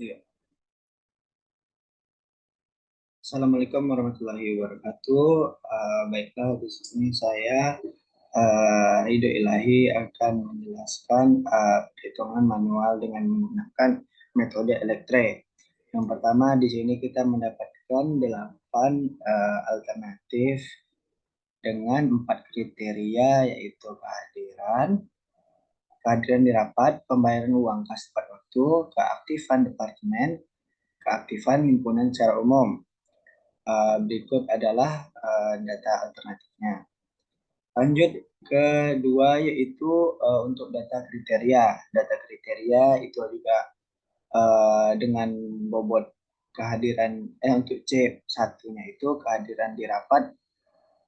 Iya. Assalamualaikum warahmatullahi wabarakatuh. Baiklah, di sini saya Ridho Ilahi akan menjelaskan perhitungan manual dengan menggunakan metode elektre. Yang pertama, di sini kita mendapatkan 8 alternatif dengan 4 kriteria, yaitu kehadiran di rapat, pembayaran uang kas tepat waktu, keaktifan departemen, keaktifan himpunan secara umum. Berikut adalah data alternatifnya. Lanjut kedua, yaitu untuk data kriteria. Data kriteria itu juga dengan bobot kehadiran untuk C1-nya itu kehadiran di rapat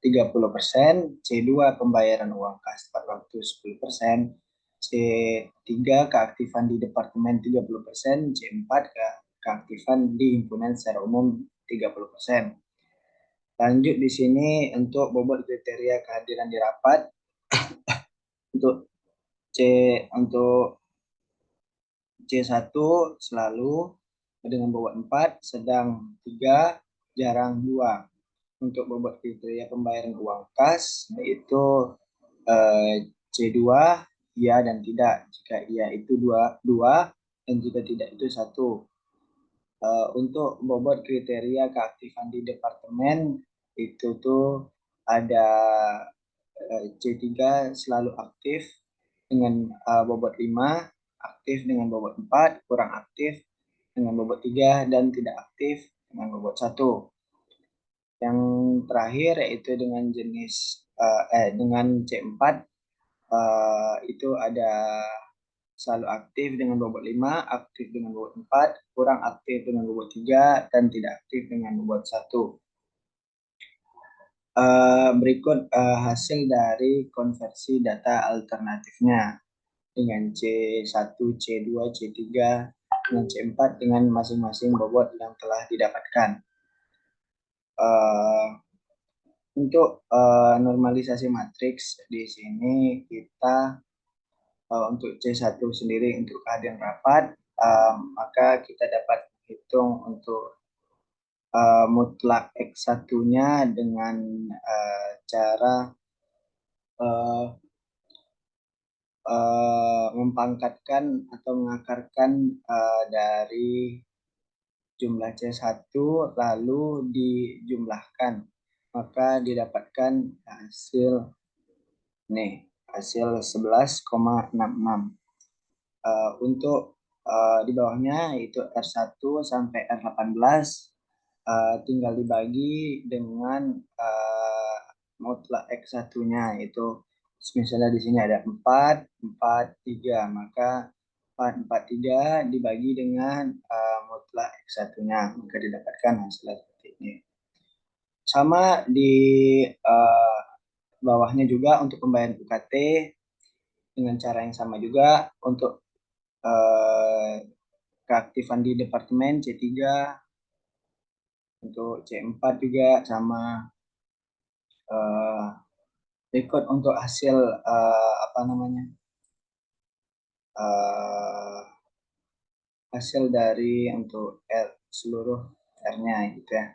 30%, C2 pembayaran uang kas tepat waktu 10%, C3 keaktifan di departemen 30%, C4 keaktifan di himpunan secara umum 30%. Lanjut di sini untuk bobot kriteria kehadiran di rapat untuk C untuk C1 selalu dengan bobot 4, sedang 3, jarang 2. Untuk bobot kriteria pembayaran uang kas yaitu C2 iya dan tidak. Jika iya itu 2 dan jika tidak itu 1. Untuk bobot kriteria keaktifan di departemen itu tuh ada C3 selalu aktif dengan bobot 5, aktif dengan bobot 4, kurang aktif dengan bobot 3, dan tidak aktif dengan bobot 1. Yang terakhir yaitu dengan dengan C4 itu ada selalu aktif dengan bobot 5, aktif dengan bobot 4, kurang aktif dengan bobot 3, dan tidak aktif dengan bobot 1. Berikut hasil dari konversi data alternatifnya dengan C1, C2, C3, dengan C4 dengan masing-masing bobot yang telah didapatkan. Untuk normalisasi matriks di sini kita untuk C1 sendiri untuk kehadiran rapat, maka kita dapat hitung untuk mutlak X1-nya dengan cara mempangkatkan atau mengakarkan dari jumlah C1 lalu dijumlahkan, maka didapatkan hasil nih, hasil 11,66. Untuk di bawahnya itu R1 sampai R18 tinggal dibagi dengan mutlak X1-nya, itu misalnya di sini ada 4, 4, 3, maka 4, 4, 3 dibagi dengan mutlak X1-nya, maka didapatkan hasil seperti ini. Sama di bawahnya juga untuk pembayaran UKT dengan cara yang sama juga. Untuk keaktifan di departemen C3, untuk C4 juga sama. Berikut untuk hasil apa namanya hasil dari untuk seluruh R-nya gitu ya.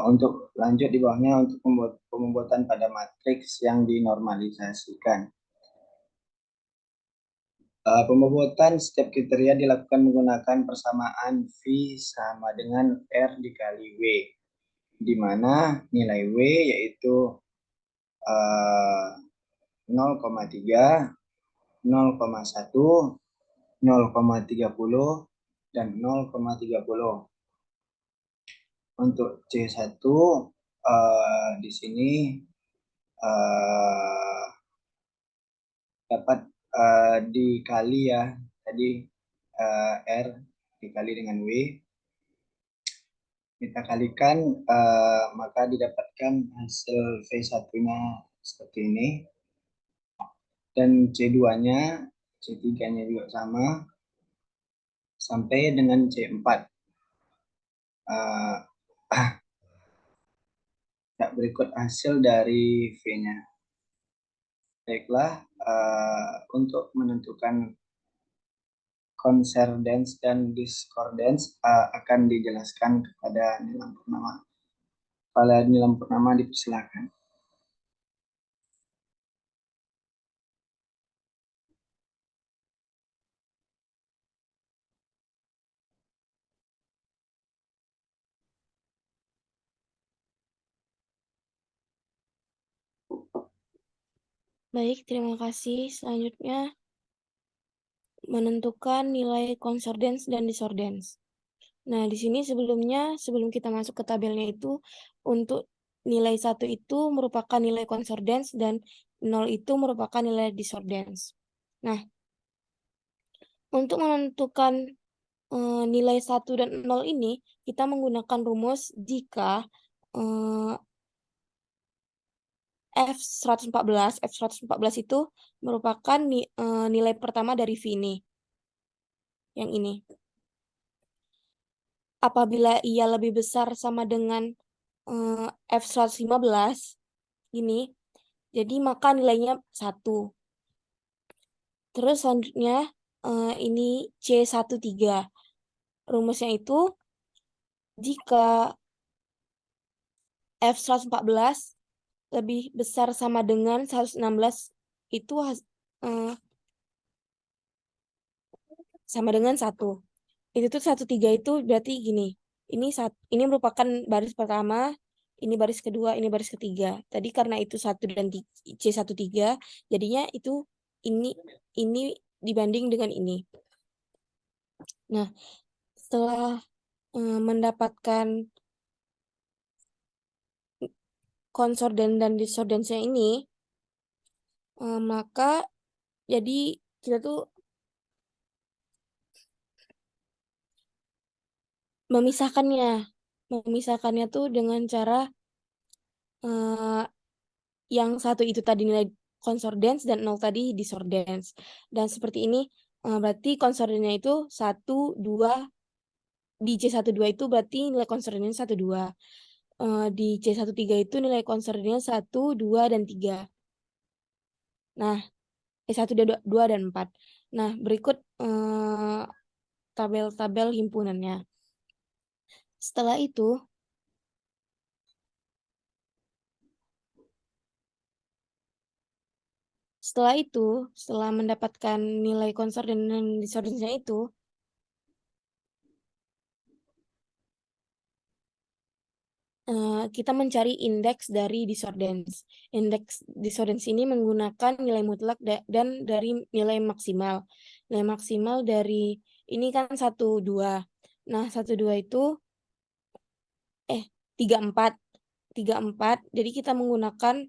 Untuk lanjut di bawahnya untuk pembuatan pada matriks yang dinormalisasikan. Pembuatan setiap kriteria dilakukan menggunakan persamaan V sama dengan R dikali W, di mana nilai W yaitu 0,3, 0,1, 0,30, dan 0,30. Untuk C1 di sini dapat dikali ya, tadi R dikali dengan W, kita kalikan maka didapatkan hasil V1-nya seperti ini, dan C2-nya, C3-nya juga sama sampai dengan C4. Berikut hasil dari V-nya. Baiklah, untuk menentukan concordance dan discordance akan dijelaskan kepada Nilam Purnama. Kepala Nilam Purnama dipersilakan. Baik, terima kasih. Selanjutnya, menentukan nilai concordance dan discordance. Nah, di sini sebelum kita masuk ke tabelnya itu, untuk nilai 1 itu merupakan nilai concordance dan 0 itu merupakan nilai discordance. Nah, untuk menentukan nilai 1 dan 0 ini, kita menggunakan rumus jika F114 itu merupakan nilai pertama dari V ini, yang ini. Apabila ia lebih besar sama dengan F115 ini, jadi maka nilainya 1. Terus selanjutnya ini C13. Rumusnya itu jika F114 lebih besar sama dengan 116 itu sama dengan 1. Itu tuh 13 itu berarti gini. Ini merupakan baris pertama, ini baris kedua, ini baris ketiga. Tadi karena itu 1 dan C13, jadinya itu ini dibanding dengan ini. Nah, setelah mendapatkan konsorden dan disordensnya ini, maka jadi kita tuh memisahkannya tuh dengan cara yang satu itu tadi nilai konsordens dan 0 tadi disordens. Dan seperti ini berarti konsordennya itu 1, 2, di C12 itu berarti nilai konsordennya 1, 2. Di C13 itu nilai konsordennya 1, 2, dan 3. Nah, 1, 2, dan 4. Nah, berikut tabel-tabel himpunannya. Setelah itu, setelah mendapatkan nilai konsorden dan disordensnya itu, kita mencari indeks dari disordance. Indeks disordance ini menggunakan nilai mutlak dan dari nilai maksimal. Nilai maksimal dari ini kan 1, 2. Nah, 1, 2 itu 3, 4. 3, 4. Jadi kita menggunakan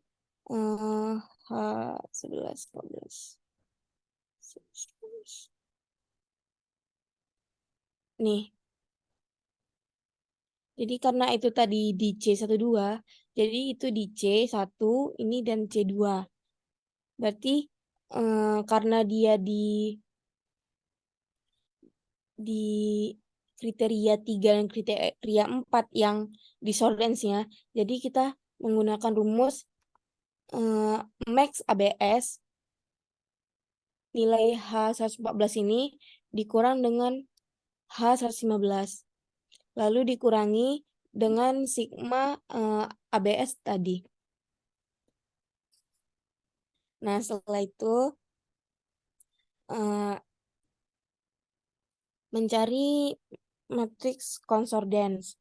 H11, 12. Nih, jadi karena itu tadi di C12, jadi itu di C1, ini dan C2. Berarti karena dia di kriteria 3 dan kriteria 4 yang disordance-nya, jadi kita menggunakan rumus max ABS nilai H114 ini dikurang dengan H115. Lalu dikurangi dengan sigma ABS tadi. Nah, setelah itu mencari matriks concordance.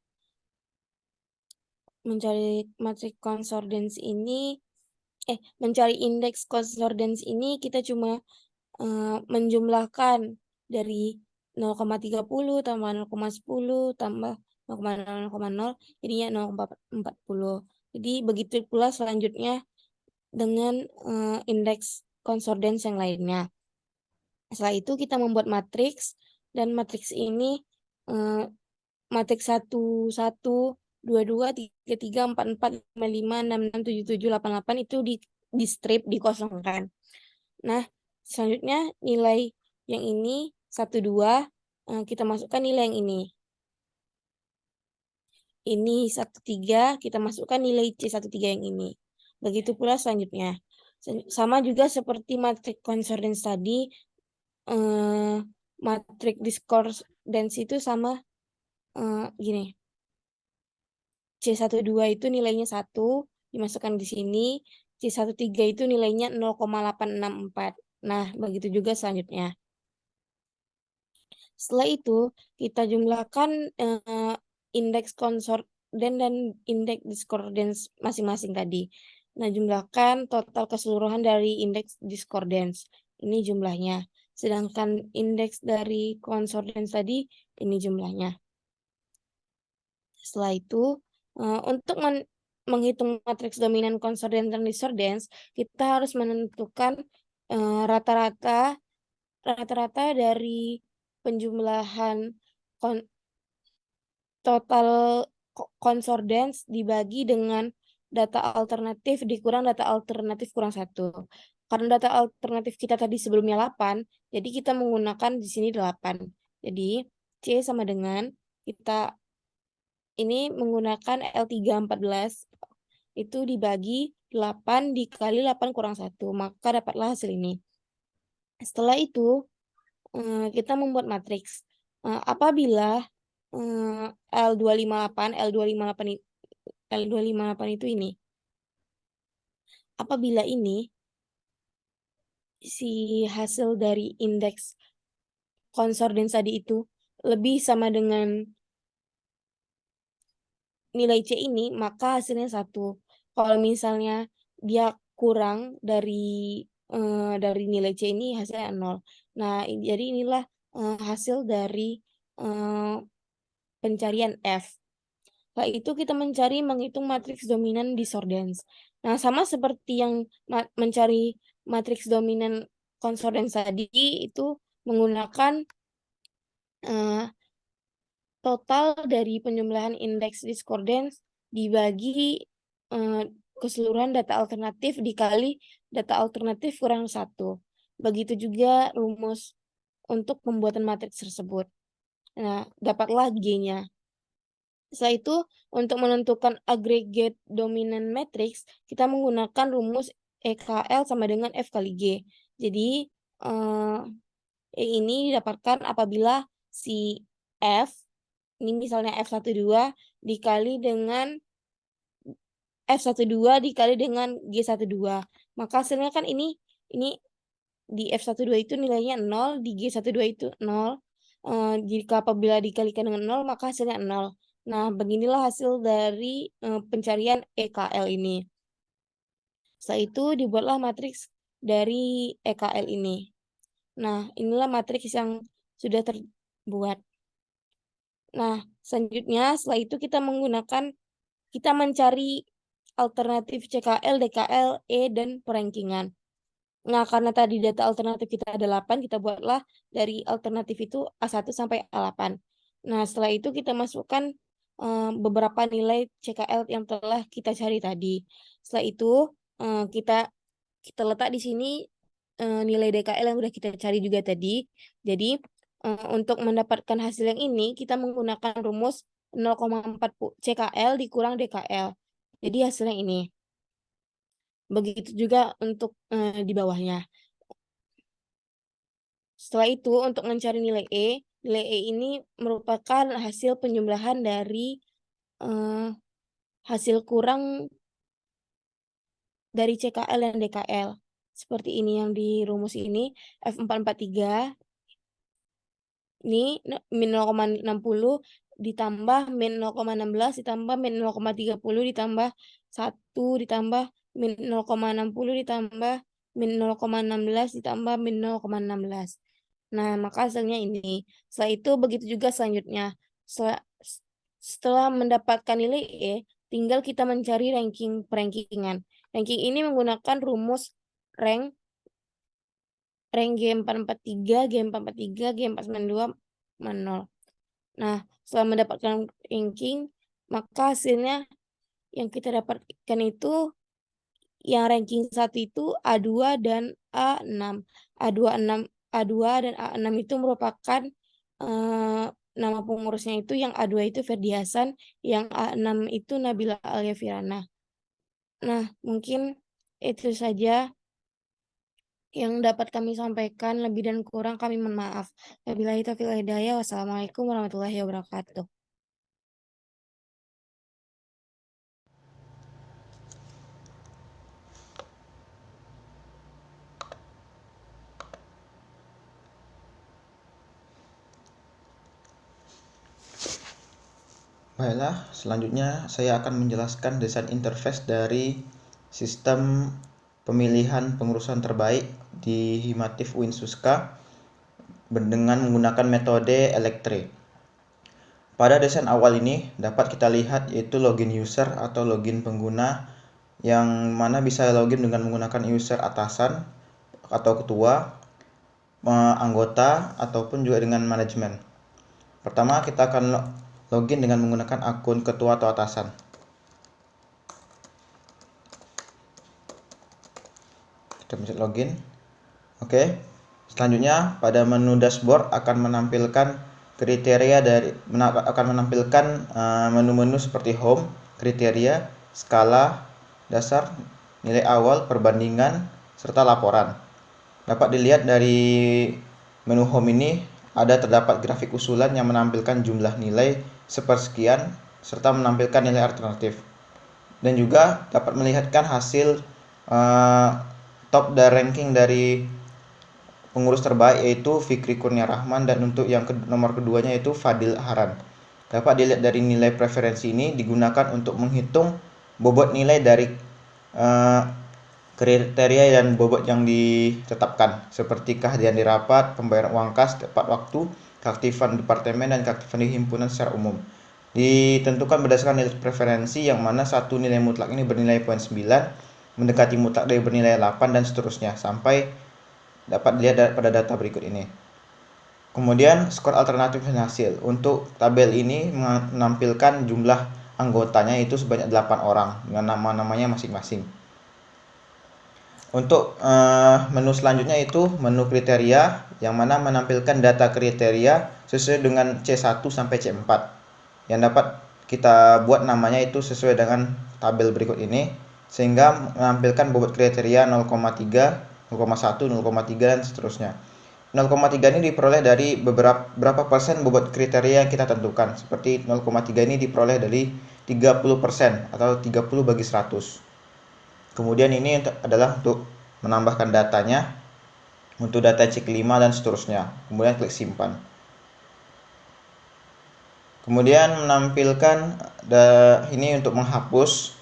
Mencari matriks concordance ini, mencari indeks concordance ini kita cuma menjumlahkan dari 0,30 tambah 0,10 tambah 0,0,0 jadinya 0,40. Jadi begitu pula selanjutnya dengan indeks concordance yang lainnya. Setelah itu kita membuat matriks dan matriks ini matriks 1, 1, 2, 2, 3, 3, 4, 4, 5, 5, 6, 6, 7, 7, 8, 8 itu di strip, dikosongkan. Nah, selanjutnya nilai yang ini 1, 2 kita masukkan nilai yang ini. Ini 1, 3 kita masukkan nilai C13 yang ini. Begitu pula selanjutnya. Sama juga seperti matrik concordance tadi, matrik discordance itu sama gini. C12 itu nilainya 1, dimasukkan di sini. C13 itu nilainya 0,864. Nah, begitu juga selanjutnya. Setelah itu, kita jumlahkan indeks konsorden dan indeks discordance masing-masing tadi. Nah, jumlahkan total keseluruhan dari indeks discordance. Ini jumlahnya. Sedangkan indeks dari konsordance tadi, ini jumlahnya. Setelah itu, untuk menghitung matriks dominan konsorden dan discordance, kita harus menentukan rata-rata dari penjumlahan total konsordance dibagi dengan data alternatif dikurang data alternatif kurang 1. Karena data alternatif kita tadi sebelumnya 8, jadi kita menggunakan di sini 8. Jadi C sama dengan kita ini menggunakan L314 itu dibagi 8 dikali 8 kurang 1, maka dapatlah hasil ini. Setelah itu, kita membuat matriks. Apabila L258 itu ini. Apabila ini si hasil dari indeks konsordans tadi itu lebih sama dengan nilai C ini, maka hasilnya 1. Kalau misalnya dia kurang dari nilai C ini, hasilnya 0. Nah, jadi inilah hasil dari pencarian F. Setelah itu kita menghitung matriks dominan disordance. Nah, sama seperti yang mencari matriks dominan konsordans tadi, itu menggunakan total dari penjumlahan indeks discordance dibagi keseluruhan data alternatif dikali data alternatif kurang 1. Begitu juga rumus untuk pembuatan matriks tersebut. Nah, dapatlah G-nya. Setelah itu, untuk menentukan aggregate dominant matrix, kita menggunakan rumus EKL sama dengan F kali G. Jadi, E ini didapatkan apabila si F, ini misalnya F12 dikali dengan F12 dikali dengan G12. Maka hasilnya kan ini di F12 itu nilainya 0, di G12 itu 0. Jika apabila dikalikan dengan 0, maka hasilnya 0. Nah, beginilah hasil dari pencarian EKL ini. Setelah itu dibuatlah matriks dari EKL ini. Nah, inilah matriks yang sudah terbuat. Nah, selanjutnya setelah itu kita mencari alternatif CKL, DKL, E, dan perankingan. Nah, karena tadi data alternatif kita ada 8, kita buatlah dari alternatif itu A1 sampai A8. Nah, setelah itu kita masukkan beberapa nilai CKL yang telah kita cari tadi. Setelah itu, kita letak di sini nilai DKL yang sudah kita cari juga tadi. Jadi, untuk mendapatkan hasil yang ini, kita menggunakan rumus 0,4 CKL dikurang DKL. Jadi hasilnya ini. Begitu juga untuk di bawahnya. Setelah itu, untuk mencari nilai E ini merupakan hasil penjumlahan dari hasil kurang dari CKL dan DKL. Seperti ini yang di rumus ini, F443 ini min 0,60 ditambah min 0,16 ditambah min 0,30 ditambah 1 ditambah min 0,60 ditambah min 0,16 ditambah min 0,16. Nah, maka hasilnya ini. Setelah itu begitu juga selanjutnya. Setelah mendapatkan nilai E, tinggal kita mencari perankingan. Ranking ini menggunakan rumus rank G443, G443, G492, 0. Nah, setelah mendapatkan ranking, maka hasilnya yang kita dapatkan itu yang ranking 1 itu A2 dan A6. A2 dan A6 itu merupakan nama pengurusnya itu yang A2 itu Ferdi Hasan, yang A6 itu Nabila Alia Firana. Nah, mungkin itu saja yang dapat kami sampaikan. Lebih dan kurang kami mohon maaf. Wabillahi taufiq wal hidayah. Wassalamualaikum warahmatullahi wabarakatuh. Baiklah, selanjutnya saya akan menjelaskan desain interface dari sistem pemilihan pengurusan terbaik di Himatif Winsuska dengan menggunakan metode Electre. Pada desain awal ini dapat kita lihat yaitu login user atau login pengguna, yang mana bisa login dengan menggunakan user atasan atau ketua, anggota, ataupun juga dengan manajemen. Pertama, kita akan login dengan menggunakan akun ketua atau atasan. Kita pencet login. Oke. Selanjutnya pada menu dashboard akan menampilkan menu-menu seperti home, kriteria, skala, dasar, nilai awal, perbandingan, serta laporan. Dapat dilihat dari menu home ini terdapat grafik usulan yang menampilkan jumlah nilai sepersekian serta menampilkan nilai alternatif. Dan juga dapat melihatkan hasil top dan ranking dari pengurus terbaik yaitu Fikri Kurnia Rahman, dan untuk yang nomor keduanya yaitu Fadil Haran. Dapat dilihat dari nilai preferensi ini digunakan untuk menghitung bobot nilai dari kriteria dan bobot yang ditetapkan, seperti kehadiran di rapat, pembayaran uang kas tepat waktu, keaktifan departemen, dan keaktifan di himpunan secara umum. Ditentukan berdasarkan nilai preferensi, yang mana satu nilai mutlak ini bernilai 0,9, mendekati mutlak dari bernilai 8, dan seterusnya, sampai dapat dilihat pada data berikut ini. Kemudian skor alternatif dan hasil. Untuk tabel ini menampilkan jumlah anggotanya itu sebanyak 8 orang dengan nama-namanya masing-masing. Untuk menu selanjutnya itu menu kriteria, yang mana menampilkan data kriteria sesuai dengan C1 sampai C4, yang dapat kita buat namanya itu sesuai dengan tabel berikut ini, sehingga menampilkan bobot kriteria 0,3, 0,1, 0,3, dan seterusnya. 0,3 ini diperoleh dari berapa persen bobot kriteria yang kita tentukan. Seperti 0,3 ini diperoleh dari 30% atau 30 bagi 100. Kemudian ini adalah untuk menambahkan datanya, untuk data C5 dan seterusnya. Kemudian klik simpan. Kemudian menampilkan ini untuk menghapus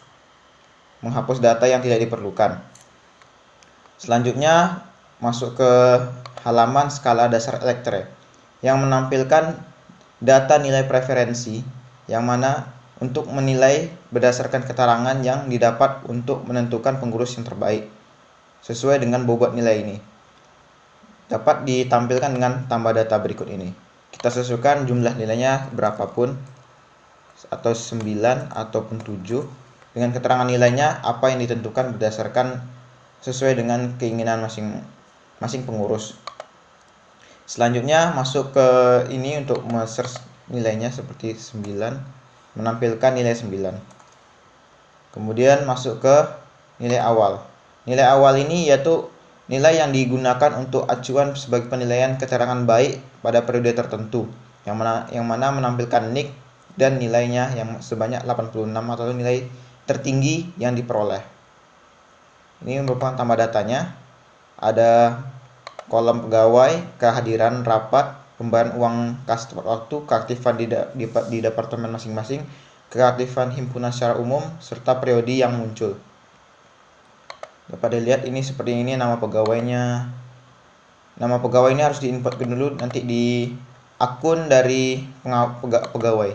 data yang tidak diperlukan. Selanjutnya masuk ke halaman skala dasar Electre yang menampilkan data nilai preferensi, yang mana untuk menilai berdasarkan keterangan yang didapat untuk menentukan pengurus yang terbaik sesuai dengan bobot nilai ini. Dapat ditampilkan dengan tambah data berikut ini. Kita sesuaikan jumlah nilainya berapapun, atau 9 ataupun 7, dengan keterangan nilainya apa yang ditentukan berdasarkan sesuai dengan keinginan masing-masing pengurus. Selanjutnya masuk ke ini untuk search nilainya seperti 9, menampilkan nilai 9. Kemudian masuk ke nilai awal. Nilai awal ini yaitu nilai yang digunakan untuk acuan sebagai penilaian keterangan baik pada periode tertentu, yang mana menampilkan NIK dan nilainya yang sebanyak 86 atau nilai tertinggi yang diperoleh. Ini merupakan tambah datanya. Ada kolom pegawai, kehadiran rapat, pembayaran uang kas tepat waktu, keaktifan di departemen masing-masing, keaktifan himpunan secara umum, serta periode yang muncul. Dapat dilihat ini seperti ini nama pegawainya. Nama pegawai ini harus diinput dulu nanti di akun dari pegawai.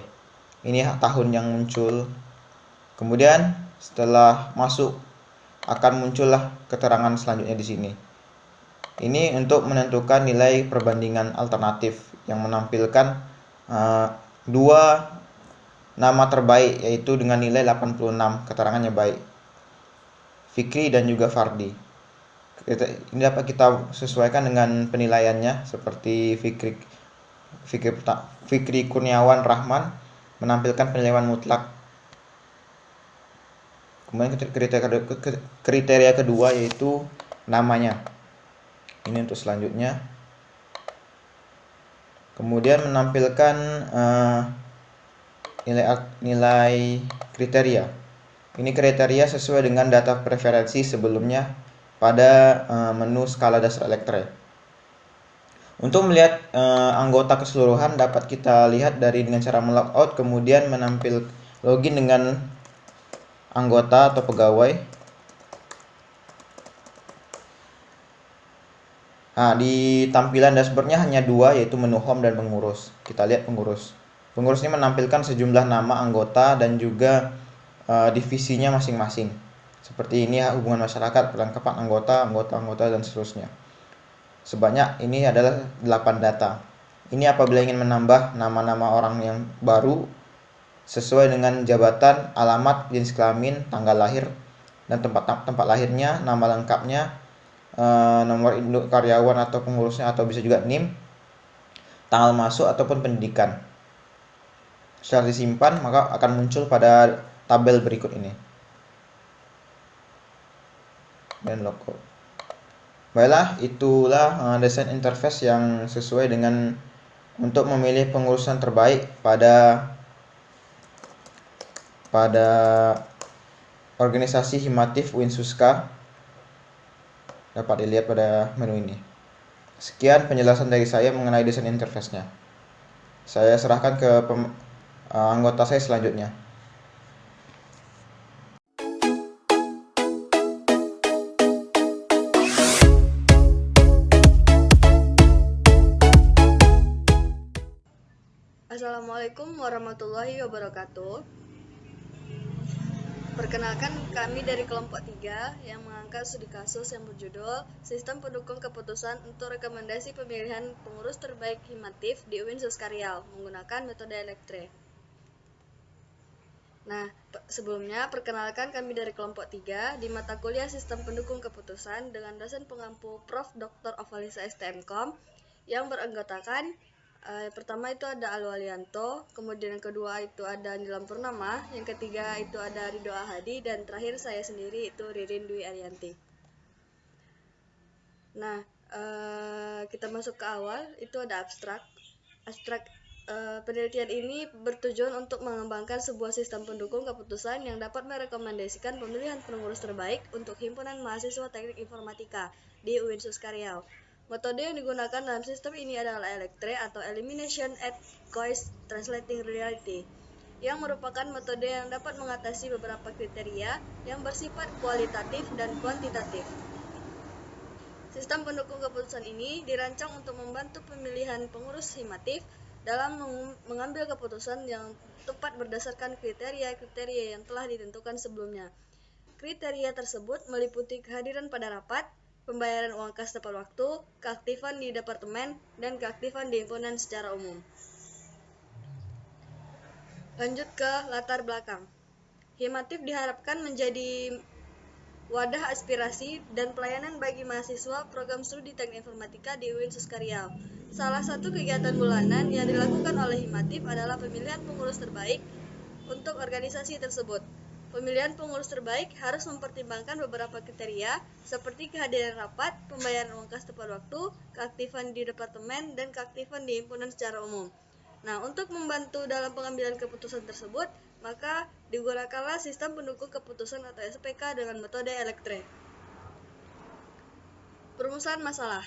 Ini tahun yang muncul. Kemudian setelah masuk akan muncullah keterangan selanjutnya di sini. Ini untuk menentukan nilai perbandingan alternatif yang menampilkan dua nama terbaik, yaitu dengan nilai 86, keterangannya baik, Fikri dan juga Fardi. Ini dapat kita sesuaikan dengan penilaiannya, seperti Fikri Kurniawan Rahman menampilkan penilaian mutlak. Kemudian kriteria kedua yaitu namanya. Ini untuk selanjutnya. Kemudian menampilkan nilai kriteria. Ini kriteria sesuai dengan data preferensi sebelumnya pada menu skala dasar elektre. Untuk melihat anggota keseluruhan dapat kita lihat dengan cara melogout, kemudian menampil login dengan anggota atau pegawai. Nah, di tampilan dashboardnya hanya dua, yaitu menu home dan pengurus. Kita lihat pengurus. Pengurus ini menampilkan sejumlah nama anggota dan juga divisinya masing-masing. Seperti ini ya, hubungan masyarakat, perlengkapan anggota, dan seterusnya. Sebanyak ini adalah 8 data. Ini apabila ingin menambah nama-nama orang yang baru sesuai dengan jabatan, alamat, jenis kelamin, tanggal lahir, dan tempat lahirnya, nama lengkapnya, nomor induk karyawan atau pengurusnya, atau bisa juga NIM, tanggal masuk ataupun pendidikan. Setelah disimpan, maka akan muncul pada tabel berikut ini. Dan logo. Baiklah, itulah desain interface yang sesuai dengan untuk memilih pengurusan terbaik pada organisasi Himatif Winsuska. Dapat dilihat pada menu ini. Sekian penjelasan dari saya mengenai desain interface-nya. Saya serahkan ke anggota saya selanjutnya. Assalamualaikum warahmatullahi wabarakatuh. Perkenalkan, kami dari kelompok 3 yang mengangkat studi kasus yang berjudul Sistem Pendukung Keputusan untuk Rekomendasi Pemilihan Pengurus Terbaik Himatif di UIN Suskarial menggunakan metode elektre. Nah, sebelumnya perkenalkan kami dari kelompok 3 di mata kuliah Sistem Pendukung Keputusan dengan dosen pengampu Prof. Dr. Ovalisa STMkom yang beranggotakan pertama itu ada Alwalianto, kemudian yang kedua itu ada Nilam Purnama, yang ketiga itu ada Ridho Ahadi, dan terakhir saya sendiri itu Ririn Dwi Arianti. Nah, kita masuk ke awal, itu ada abstrak. Penelitian ini bertujuan untuk mengembangkan sebuah sistem pendukung keputusan yang dapat merekomendasikan pemilihan pengurus terbaik untuk himpunan mahasiswa teknik informatika di UIN Suskarial. Metode yang digunakan dalam sistem ini adalah elektre atau Elimination at Cost Translating Reality, yang merupakan metode yang dapat mengatasi beberapa kriteria yang bersifat kualitatif dan kuantitatif. Sistem pendukung keputusan ini dirancang untuk membantu pemilihan pengurus himatif dalam mengambil keputusan yang tepat berdasarkan kriteria-kriteria yang telah ditentukan sebelumnya. Kriteria tersebut meliputi kehadiran pada rapat, pembayaran uang kas tepat waktu, keaktifan di departemen, dan keaktifan di himpunan secara umum. Lanjut ke latar belakang. Himatif diharapkan menjadi wadah aspirasi dan pelayanan bagi mahasiswa program studi teknik informatika di UIN Suskarial. Salah satu kegiatan bulanan yang dilakukan oleh Himatif adalah pemilihan pengurus terbaik untuk organisasi tersebut. Pemilihan pengurus terbaik harus mempertimbangkan beberapa kriteria seperti kehadiran rapat, pembayaran uang kas tepat waktu, keaktifan di departemen, dan keaktifan di himpunan secara umum. Nah, untuk membantu dalam pengambilan keputusan tersebut, maka digunakanlah sistem pendukung keputusan atau SPK dengan metode elektre. Perumusan masalah.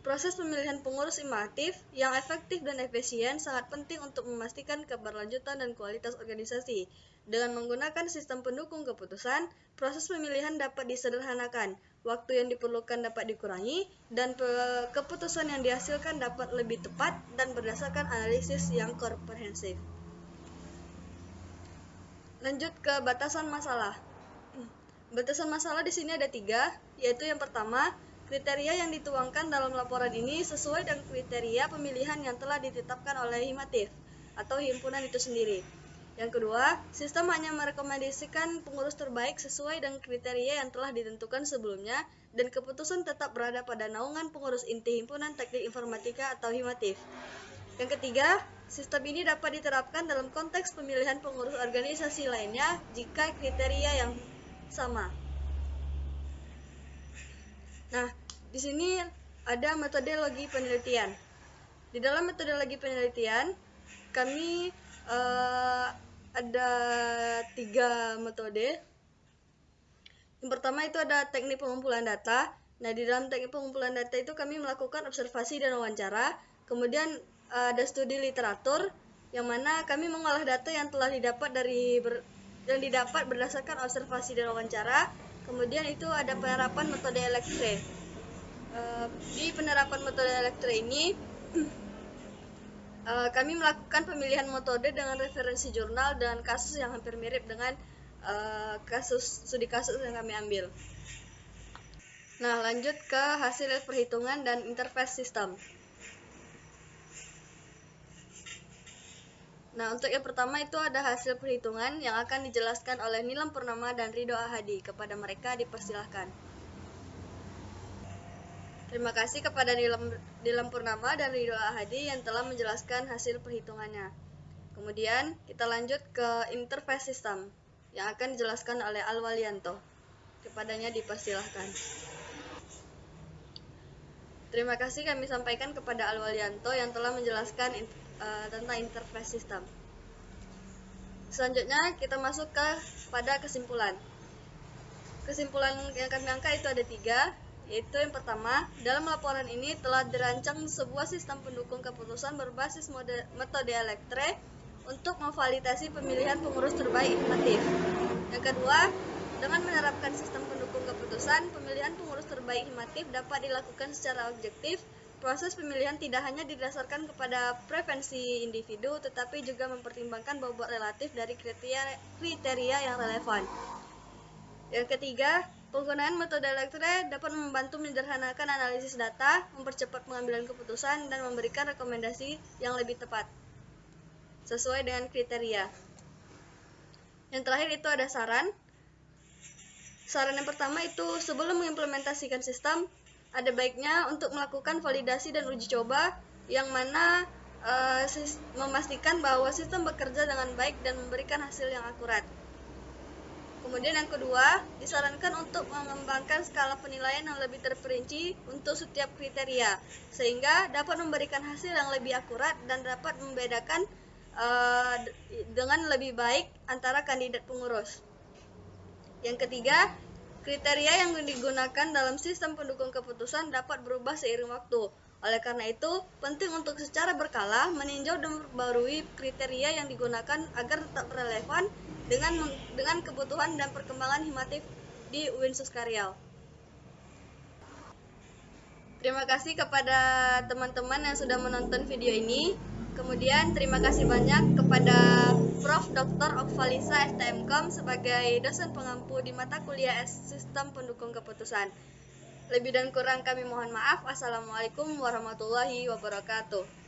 Proses pemilihan pengurus himatif yang efektif dan efisien sangat penting untuk memastikan keberlanjutan dan kualitas organisasi. Dengan menggunakan sistem pendukung keputusan, proses pemilihan dapat disederhanakan, waktu yang diperlukan dapat dikurangi, dan keputusan yang dihasilkan dapat lebih tepat dan berdasarkan analisis yang komprehensif. Lanjut ke batasan masalah. Batasan masalah di sini ada 3, yaitu yang pertama, kriteria yang dituangkan dalam laporan ini sesuai dengan kriteria pemilihan yang telah ditetapkan oleh himatif atau himpunan itu sendiri. Yang kedua, sistem hanya merekomendasikan pengurus terbaik sesuai dengan kriteria yang telah ditentukan sebelumnya dan keputusan tetap berada pada naungan pengurus inti himpunan teknik informatika atau himatif. Yang ketiga, sistem ini dapat diterapkan dalam konteks pemilihan pengurus organisasi lainnya jika kriteria yang sama. Nah, di sini ada metodologi penelitian. Di dalam metodologi penelitian, kami ada 3 metode. Yang pertama itu ada teknik pengumpulan data. Nah, di dalam teknik pengumpulan data itu kami melakukan observasi dan wawancara. Kemudian ada studi literatur, yang mana kami mengolah data yang telah didapat berdasarkan observasi dan wawancara. Kemudian itu ada penerapan metode Elektre. Di penerapan metode Elektre ini kami melakukan pemilihan metode dengan referensi jurnal dan kasus yang hampir mirip dengan studi kasus yang kami ambil. Nah, lanjut ke hasil perhitungan dan interface sistem. Nah, untuk yang pertama itu ada hasil perhitungan yang akan dijelaskan oleh Nilam Purnama dan Ridho Ahadi. Kepada mereka dipersilahkan. Terima kasih kepada Nilam Purnama dan Ridho Ahadi yang telah menjelaskan hasil perhitungannya. Kemudian kita lanjut ke interface system yang akan dijelaskan oleh Alwalianto. Kepadanya dipersilahkan. Terima kasih kami sampaikan kepada Alwalianto yang telah menjelaskan tentang interface system. Selanjutnya kita masuk pada kesimpulan. Kesimpulan yang kami angkat itu ada 3. Yaitu yang pertama, dalam laporan ini telah dirancang sebuah sistem pendukung keputusan berbasis metode Elektre untuk memvalidasi pemilihan pengurus terbaik hikmatif. Yang kedua, dengan menerapkan sistem pendukung keputusan, pemilihan pengurus terbaik hikmatif dapat dilakukan secara objektif. Proses pemilihan tidak hanya didasarkan kepada preferensi individu, tetapi juga mempertimbangkan bobot relatif dari kriteria yang relevan. Yang ketiga, penggunaan metode Elektre dapat membantu menyederhanakan analisis data, mempercepat pengambilan keputusan, dan memberikan rekomendasi yang lebih tepat sesuai dengan kriteria. Yang terakhir itu ada saran. Saran yang pertama itu sebelum mengimplementasikan sistem, ada baiknya untuk melakukan validasi dan uji coba yang mana memastikan bahwa sistem bekerja dengan baik dan memberikan hasil yang akurat. Kemudian yang kedua, disarankan untuk mengembangkan skala penilaian yang lebih terperinci untuk setiap kriteria, sehingga dapat memberikan hasil yang lebih akurat dan dapat membedakan dengan lebih baik antara kandidat pengurus. Yang ketiga, kriteria yang digunakan dalam sistem pendukung keputusan dapat berubah seiring waktu. Oleh karena itu, penting untuk secara berkala meninjau dan memperbarui kriteria yang digunakan agar tetap relevan dengan kebutuhan dan perkembangan hikmatif di UIN Suskaryau. Terima kasih kepada teman-teman yang sudah menonton video ini. Kemudian terima kasih banyak kepada Prof. Dr. Okvalisa STMkom sebagai dosen pengampu di mata kuliah Sistem Pendukung Keputusan. Lebih dan kurang kami mohon maaf. Assalamualaikum warahmatullahi wabarakatuh.